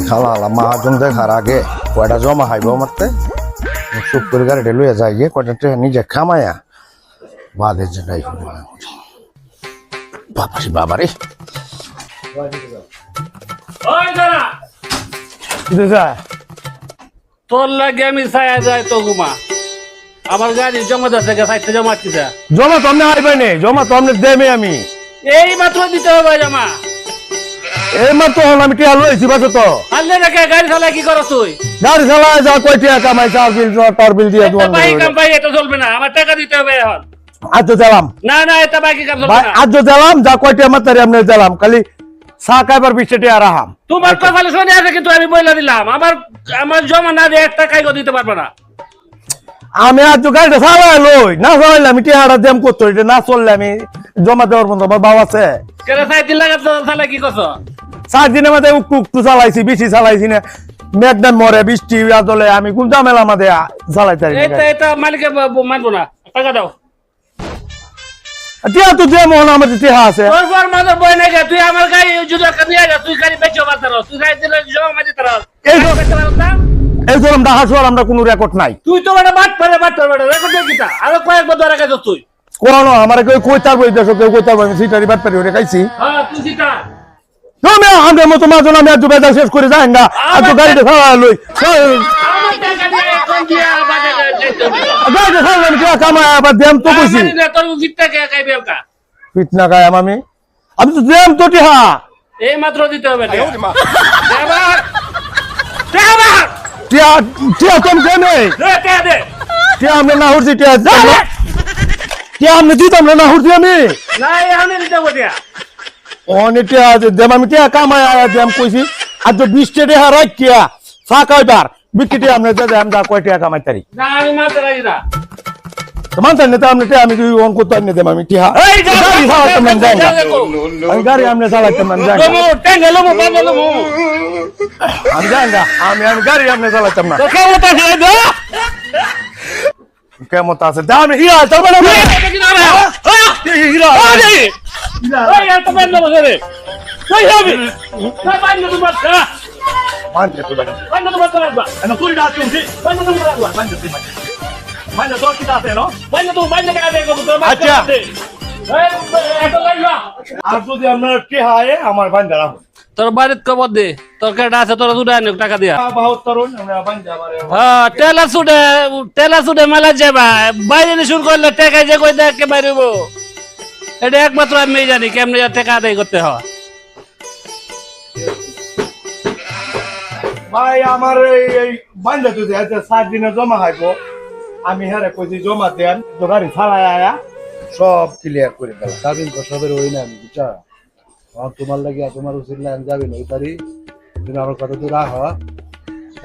খালা মাহাজন দেখার আগে কয়টা জমা খাইব মারতে চুপ করে গাড়িটা লইয়া যাই গিয়ে কয়টা ট্রেন নিজে খামায়া বাদে যেটাই করি বাবারে বাবারে তোর লাগে আমি ছায়া যায় তো ঘুমা আমার গাড়ি জমা দিতে সাইডে জমা দিতে জমা তো আপনি হাইবে নেই জমা তো আপনি দেবে আমি এই মাত্র দিতে হবে জমা এই মাত্র আমি টিয়া লইছি বাসো তো আনলে নাকি গাড়ি চালায় কি করছ তুই গাড়ি চালায় যা কয় টিয়া কামাই চার বিল টার বিল দিয়ে এটা ভাই কাম ভাই এটা চলবে না আমার টাকা দিতে হবে এখন আজ দিলাম না না এটা বাকি কাম চলবে ভাই না আজ দিলাম যা কয় টিয়া মাতারি আপনি দিলাম খালি চা খাইবার 20 টিয়া রাহাম তোমার কপালে শুনে আছে কিন্তু আমি বইলা দিলাম আমার জমা না দিয়ে একটা কাইগো দিতে পারবে না আমি আজ গাড়িটা চালাই লই না চালাইলে আমি টিয়াটা দেম করতে এটা না চললে আমি জমা দেওয়ার মতো আমার বাবা আছে কেন সাইকেল লাগা চালা কি করছ 4 দিনের মধ্যে একটু চালাইছি বেশি চালাইছি না মেঘদান মরে বৃষ্টি আদলে আমি কোন জামেলা মধ্যে চালাইতে এটা মালিকে মানবো না টাকা দাও টিয়া তো যে মোহন আমাদের টিয়া আছে তোর পর মাদার বই নাই তুই আমার গাড়ি যুদ্ধ কামিয়ে যা তুই গাড়ি বেচো বাতার তুই গাড়ি দিলে জমা মাঝে তার এই ধরুন ডাহা শোয়ার আমরা কোনো রেকর্ড নাই তুই তো মানে বাট রেকর্ড দিয়ে কিটা আরো কয়েকবার ধরে গেছ তুই কোন আমার কেউ কইতার বই দেশ কেউ কইতার বই সিটারি বাট পারি ওরে খাইছি হ্যাঁ তুই কিটা তুমি আমাদের মতো মাজন আমি আজ বেজা শেষ করে যাই না আজ গাড়িতে খাওয়া লই আমার টাকা দিয়ে কোন দিয়া বাজে গাড়িতে খাওয়া আমি টিয়া কামাই আবার দেম তো কইছি তোর ফিটটা কে খাইবে ওকা ফিটনা গায় আমি তো দেম তো টিয়া এই মাত্র দিতে হবে টিয়া টিয়া তুমি দেনে দে টিয়া আমি না হরছি টিয়া টিয়া আমি দিতাম না হরছি আমি না আমি দিতে হবে দিয়া অনেক টিয়া দেম আমি টিয়া কামাই আয়া দেম কইছি আজ 20 টিয়া রাখিয়া ফাঁকাইবার বিকিটি আমরা দাদা আমরা কয় টিয়া কামাই তারি না আমি মাত্র রাজি না তোমার তাই নেতা আমি টিয়া আমি অন করতে দেম আমি টিয়া এই গাড়ি চালাইতাম না যাই না আমি গাড়ি আমি চালাইতাম না যাই মো টেঙ্গেলো মো বান্দলো মো আমি যাই না আমি গাড়ি আমি চালাইতাম না তো কেমন আছে দে কেমন আছে দাম হিরা চলবে না হিরা ওই এত বান্দলো রে কই হবে না বান্দলো তো বাচ্চা মানতে তো বাবা বান্দলো তো বাচ্চা আমি কুড়ি টাকা কিনছি বান্দলো তো বাচ্চা মানতে তো মানতে তো কি আছে no বান্দলো তো বান্দলো কা দেখো তো আচ্ছা এই এত লাইলা আর যদি আমরা টিয়া আয়ে আমার বান্দা রাখো তোর বাড়িতে খবর দে তোর কাটা আছে তোরা দুটা আনে টাকা দিয়া বহুত তরুণ আমরা বান্দা আমারে হ্যাঁ টেলা সুডে মালা যাবা বাইরে শুরু করলে টাকা যে কই দেখে বাইরেব এটা একমাত্র আমি জানি কেমনে টাকা আদায় করতে হয় ভাই আমার এই বান্দা তো আছে 7 দিনে জমা হইবো আমি হারে কইছি জমা দেন তো গাড়ি চালায় আয়া সব ক্লিয়ার করে দিলাম যাবেন তো সবের ওই না আমি বুঝছা তোমার লাগে তোমার উচিত না আমি যাবেন ওই তারি তুমি আমার কথা তো রাখ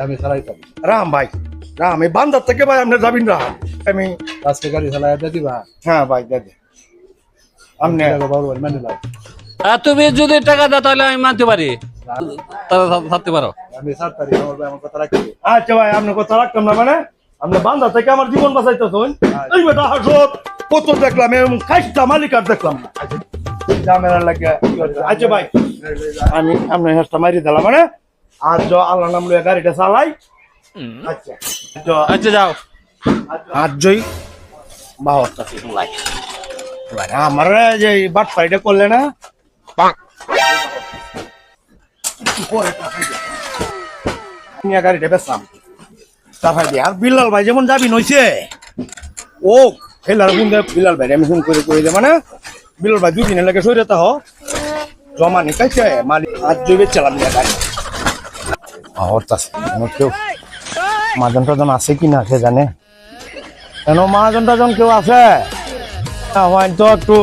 আমি চালাইতাম রাম ভাই রাম এই বান্দার থেকে ভাই আপনি যাবেন রাম আমি আজকে গাড়ি চালাই দিবা হ্যাঁ ভাই দাদা আপনি বাবু মানে লাগ আর তুমি যদি টাকা দাও তাহলে আমি মানতে পারি তাহলে থাকতে পারো আমি 7 তারিখ আমার কথা রাখি আচ্ছা ভাই আপনি কথা রাখতাম না মানে আপনি বান্দা থেকে আমার জীবন বাঁচাইতেছেন এই বেটা হাসত কত দেখলাম এবং খাইটা মালিক আর দেখলাম না জামেলা লাগে আচ্ছা ভাই আমি আপনার হেসটা মারি দিলাম মানে আজ আল্লাহ নাম লইয়া গাড়িটা চালাই আচ্ছা আচ্ছা যাও আজই বাহরটা শুনলাই আমার যে বাট ফাইটা করলে না গাড়িটা বেসাম তারপর দিয়ে আর বিলাল ভাই যেমন যাবি নইছে ও খেলার গুন বিলাল ভাই আমি ফোন করে দে মানে বিলাল ভাই 2 দিনের লাগে সইরাতে হ জমা নিকাইছে মালিক আজ জইবে চালাম না গাড়ি হরতাছে কেউ মাজন টাজন আছে কি না সে জানে কেন মাজন টাজন কেউ আছে হয়তো তো একটু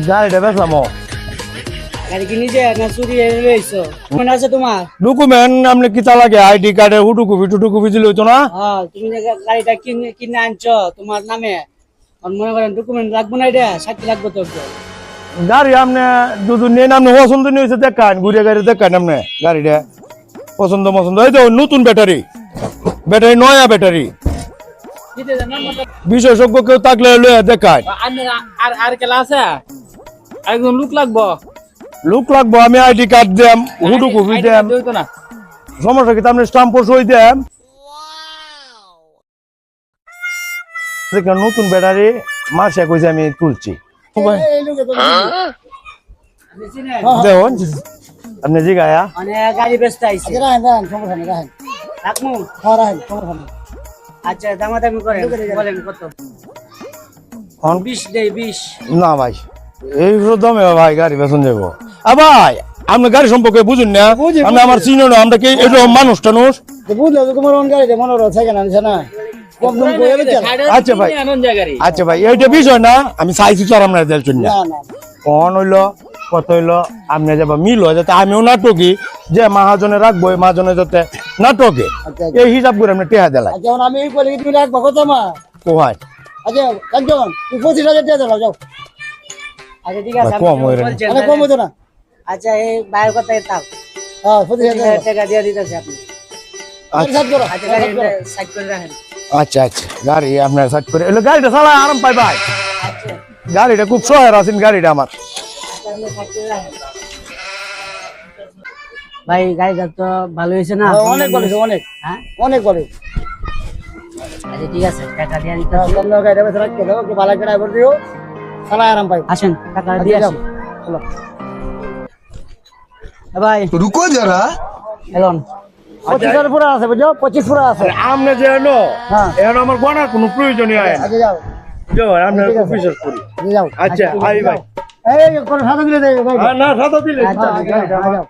গাড়িটা বেসলাম গাড়ি কি নিজে না চুরি লইছো মনে আছে তোমার ডকুমেন্ট আপনি কি তা লাগে আইডি কার্ডে টুটুকুপি দিলে হইতো না হ্যাঁ তুমি যে গাড়িটা কিনে আনছো তোমার নামে আর মনে করেন ডকুমেন্ট লাগবে না এটা সাথে লাগবে তো গাড়ি আপনি যদি নেন আপনি পছন্দ নিয়ে দেখান ঘুরে গাড়ি দেখান আপনি গাড়িটা পছন্দ এই তো নতুন ব্যাটারি নয়া ব্যাটারি দিতে জানা বিশেষজ্ঞ কেউ থাকলে লইয়া দেখায় আর কেলা আছে একজন লোক লাগবো লোক লাগবো আমি আইডি কার্ড দেম হুডু কপি দেম না সমস্যা কি আপনি স্টাম্প সই দেম দেখেন নতুন ব্যাটারি মাসে কইছে আমি তুলছি দেখুন আপনি জিগায়া মানে গাড়ি ব্যস্ত আইছে সমস্যা নেই রাখমু আচ্ছা দামাদামি করেন বলেন কত 20 দেই 20 না ভাই এই দামে ভাই গাড়ি বেতন যাবো ভাই আপনি গাড়ি সম্পর্কে বুঝুন না আপনি আমার চিনো না আমরা কি এরকম মানুষ টানুষ বুঝলো তো তোমার অন গাড়িতে মনে রয়েছে কেন আনছে না কম দাম কইয়া বেচা আচ্ছা ভাই আচ্ছা ভাই এইটা বিষয় না আমি চাইছি তো আর আপনার দেওয়ার জন্য না না কখন হইলো কত হইলো আপনি যাবা মিল হয় যাতে আমিও নাটকি যে মহাজনে রাখবো এই মহাজনে যাতে নাটকে এই হিসাব করে আপনি টেহা দিলাই আচ্ছা আমি এই বলি তুমি রাখবা কত মা কোহায় আচ্ছা একজন তুই 25,000 টাকা দাও যাও আচ্ছা ঠিক আছে কম হয়ে রে। আমি কম হতো না আচ্ছা এই বাইরের কথা তাও হ্যাঁ 25,000 টাকা দিয়ে দিতেছে আপনি আচ্ছা আচ্ছা গাড়ি সাইড করে রাখেন আচ্ছা আচ্ছা গাড়ি আপনার সাইড করে এলো গাড়িটা চালা আরাম পাই ভাই আচ্ছা গাড়িটা খুব সহায় আছেন গাড়িটা আমার আপনি সাইড করে রাখেন ভাই গাড়িটা তো ভালো হয়েছে না অনেক ভালো হয়েছে অনেক হ্যাঁ অনেক ভালো আচ্ছা ঠিক আছে টাকা দিয়ে দিতে কম দামে গাড়িটা বেশ রাখতে দাও একটু ভালো একটা ড্রাইভার দিও চালাই আরাম পাই আসেন টাকা দিয়ে আসি চলো ভাই रुको जरा এলন 25 পুরা আছে বুঝছো 25 পুরা আছে আপনি যে এলো হ্যাঁ এখন আমার গণার কোনো প্রয়োজনই হয় না আচ্ছা যাও যাও আপনার খুব বিশ্বাস করি যাও আচ্ছা আই ভাই এই কোন সাদা দিলে দেই ভাই না সাদা দিলে আচ্ছা গাড়িটা আমার যাও।